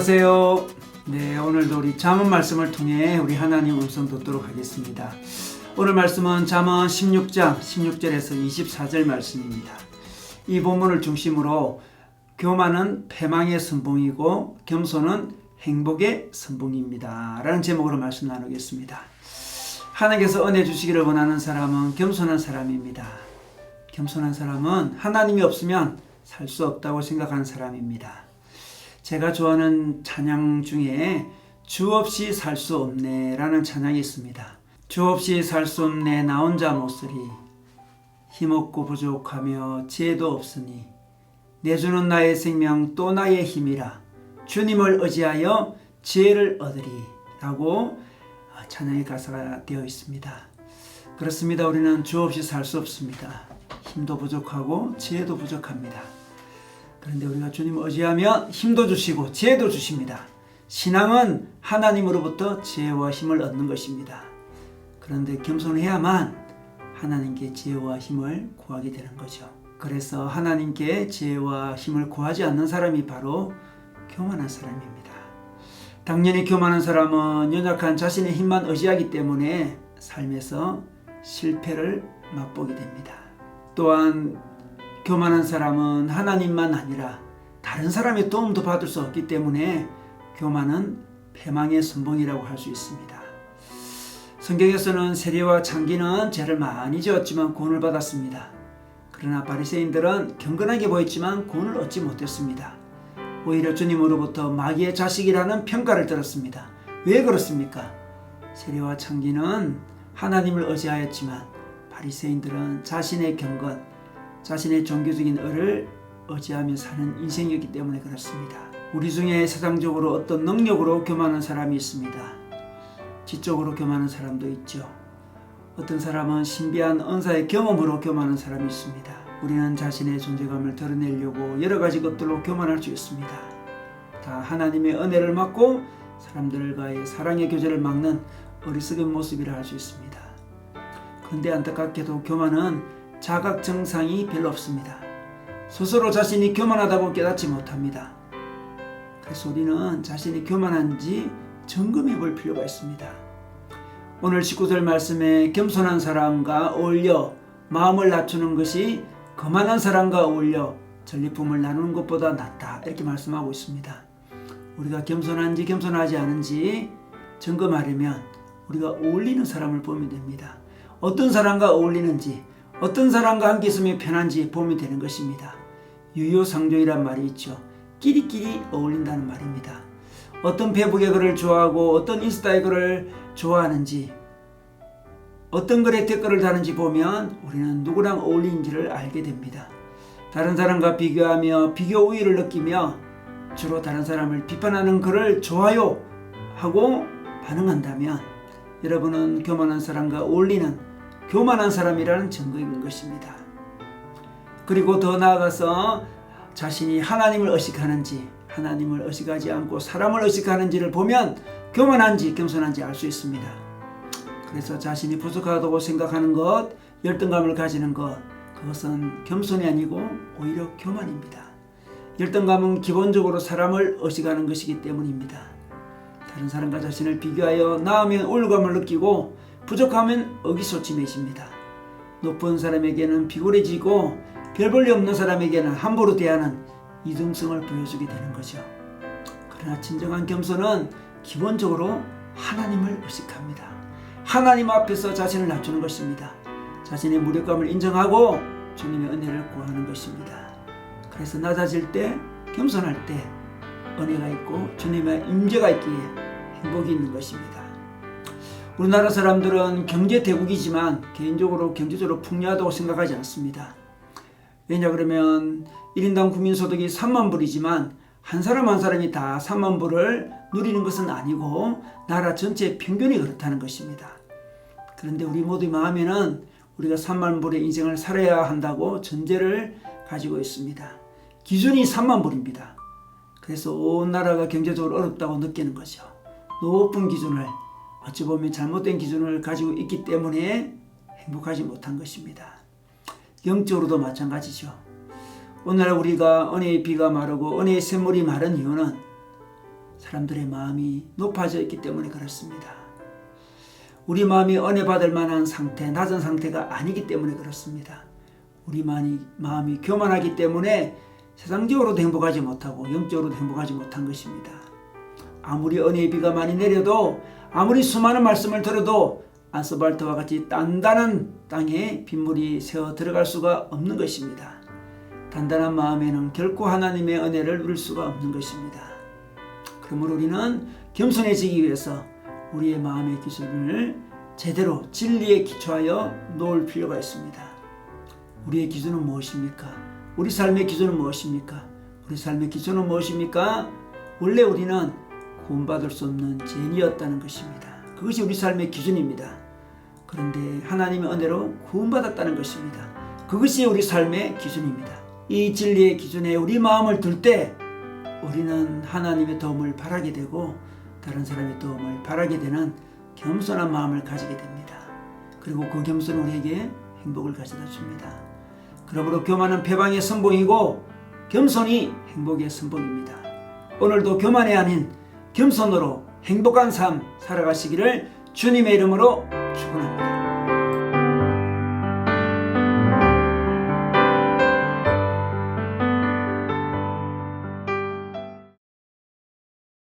안녕하세요. 네, 오늘도 우리 잠언 말씀을 통해 우리 하나님 음성 듣도록 하겠습니다. 오늘 말씀은 잠언 16장 16절에서 24절 말씀입니다. 이 본문을 중심으로 교만은 패망의 선봉이고 겸손은 행복의 선봉입니다 라는 제목으로 말씀 나누겠습니다. 하나님께서 은혜 주시기를 원하는 사람은 겸손한 사람입니다. 겸손한 사람은 하나님이 없으면 살 수 없다고 생각하는 사람입니다. 제가 좋아하는 찬양 중에 주 없이 살 수 없네 라는 찬양이 있습니다. 주 없이 살 수 없네 나 혼자 못쓰리 힘없고 부족하며 지혜도 없으니 내 주는 나의 생명 또 나의 힘이라 주님을 의지하여 지혜를 얻으리 라고 찬양의 가사가 되어 있습니다. 그렇습니다. 우리는 주 없이 살 수 없습니다. 힘도 부족하고 지혜도 부족합니다. 그런데 우리가 주님을 의지하면 힘도 주시고 지혜도 주십니다. 신앙은 하나님으로부터 지혜와 힘을 얻는 것입니다. 그런데 겸손해야만 하나님께 지혜와 힘을 구하게 되는 거죠. 그래서 하나님께 지혜와 힘을 구하지 않는 사람이 바로 교만한 사람입니다. 당연히 교만한 사람은 연약한 자신의 힘만 의지하기 때문에 삶에서 실패를 맛보게 됩니다. 또한 교만한 사람은 하나님만 아니라 다른 사람의 도움도 받을 수 없기 때문에 교만은 패망의 선봉이라고 할 수 있습니다. 성경에서는 세리와 창기는 죄를 많이 지었지만 구원을 받았습니다. 그러나 바리새인들은 경건하게 보였지만 구원을 얻지 못했습니다. 오히려 주님으로부터 마귀의 자식이라는 평가를 들었습니다. 왜 그렇습니까? 세리와 창기는 하나님을 의지하였지만 바리새인들은 자신의 경건, 자신의 종교적인 의를 의지하며 사는 인생이었기 때문에 그렇습니다. 우리 중에 세상적으로 어떤 능력으로 교만한 사람이 있습니다. 지적으로 교만한 사람도 있죠. 어떤 사람은 신비한 은사의 경험으로 교만한 사람이 있습니다. 우리는 자신의 존재감을 드러내려고 여러 가지 것들로 교만할 수 있습니다. 다 하나님의 은혜를 막고 사람들과의 사랑의 교제를 막는 어리석은 모습이라 할 수 있습니다. 그런데 안타깝게도 교만은 자각 정상이 별로 없습니다. 스스로 자신이 교만하다고 깨닫지 못합니다. 그래서 우리는 자신이 교만한지 점검해 볼 필요가 있습니다. 오늘 19절 말씀에 겸손한 사람과 어울려 마음을 낮추는 것이 거만한 사람과 어울려 전리품을 나누는 것보다 낫다 이렇게 말씀하고 있습니다. 우리가 겸손한지 겸손하지 않은지 점검하려면 우리가 어울리는 사람을 보면 됩니다. 어떤 사람과 어울리는지 어떤 사람과 함께 있으면 편한지 보면 되는 것입니다. 유효상종이란 말이 있죠. 끼리끼리 어울린다는 말입니다. 어떤 페이북의 글을 좋아하고 어떤 인스타의 글을 좋아하는지 어떤 글에 댓글을 다는지 보면 우리는 누구랑 어울리는지를 알게 됩니다. 다른 사람과 비교하며 비교 우위를 느끼며 주로 다른 사람을 비판하는 글을 좋아요 하고 반응한다면 여러분은 교만한 사람과 어울리는 교만한 사람이라는 증거인 것입니다. 그리고 더 나아가서 자신이 하나님을 의식하는지 하나님을 의식하지 않고 사람을 의식하는지를 보면 교만한지 겸손한지 알 수 있습니다. 그래서 자신이 부족하다고 생각하는 것, 열등감을 가지는 것, 그것은 겸손이 아니고 오히려 교만입니다. 열등감은 기본적으로 사람을 의식하는 것이기 때문입니다. 다른 사람과 자신을 비교하여 나으면 우울감을 느끼고 부족하면 의기소침해집니다. 높은 사람에게는 비굴해지고 별 볼일 없는 사람에게는 함부로 대하는 이등성을 보여주게 되는 거죠. 그러나 진정한 겸손은 기본적으로 하나님을 의식합니다. 하나님 앞에서 자신을 낮추는 것입니다. 자신의 무력감을 인정하고 주님의 은혜를 구하는 것입니다. 그래서 낮아질 때, 겸손할 때 은혜가 있고 주님의 임재가 있기에 행복이 있는 것입니다. 우리나라 사람들은 경제 대국이지만 개인적으로 경제적으로 풍요하다고 생각하지 않습니다. 왜냐 그러면 1인당 국민소득이 3만 불이지만 한 사람 한 사람이 다 3만 불을 누리는 것은 아니고 나라 전체 평균이 그렇다는 것입니다. 그런데 우리 모두 마음에는 우리가 3만 불의 인생을 살아야 한다고 전제를 가지고 있습니다. 기준이 3만 불입니다. 그래서 온 나라가 경제적으로 어렵다고 느끼는 거죠. 높은 기준을 어찌 보면 잘못된 기준을 가지고 있기 때문에 행복하지 못한 것입니다. 영적으로도 마찬가지죠. 오늘날 우리가 은혜의 비가 마르고 은혜의 샘물이 마른 이유는 사람들의 마음이 높아져 있기 때문에 그렇습니다. 우리 마음이 은혜 받을 만한 상태, 낮은 상태가 아니기 때문에 그렇습니다. 우리 마음이 교만하기 때문에 세상적으로도 행복하지 못하고 영적으로도 행복하지 못한 것입니다. 아무리 은혜의 비가 많이 내려도, 아무리 수많은 말씀을 들어도 아스팔트와 같이 단단한 땅에 빗물이 새어 들어갈 수가 없는 것입니다. 단단한 마음에는 결코 하나님의 은혜를 누릴 수가 없는 것입니다. 그러므로 우리는 겸손해지기 위해서 우리의 마음의 기준을 제대로 진리에 기초하여 놓을 필요가 있습니다. 우리의 기준은 무엇입니까? 우리 삶의 기준은 무엇입니까? 우리 삶의 기준은 무엇입니까? 원래 우리는 구원받을 수 없는 죄인이었다는 것입니다. 그것이 우리 삶의 기준입니다. 그런데 하나님의 은혜로 구원받았다는 것입니다. 그것이 우리 삶의 기준입니다. 이 진리의 기준에 우리 마음을 둘 때 우리는 하나님의 도움을 바라게 되고 다른 사람의 도움을 바라게 되는 겸손한 마음을 가지게 됩니다. 그리고 그 겸손은 우리에게 행복을 가져다 줍니다. 그러므로 교만은 패방의 선봉이고 겸손이 행복의 선봉입니다. 오늘도 교만이 아닌 겸손으로 행복한 삶 살아가시기를 주님의 이름으로 축원합니다.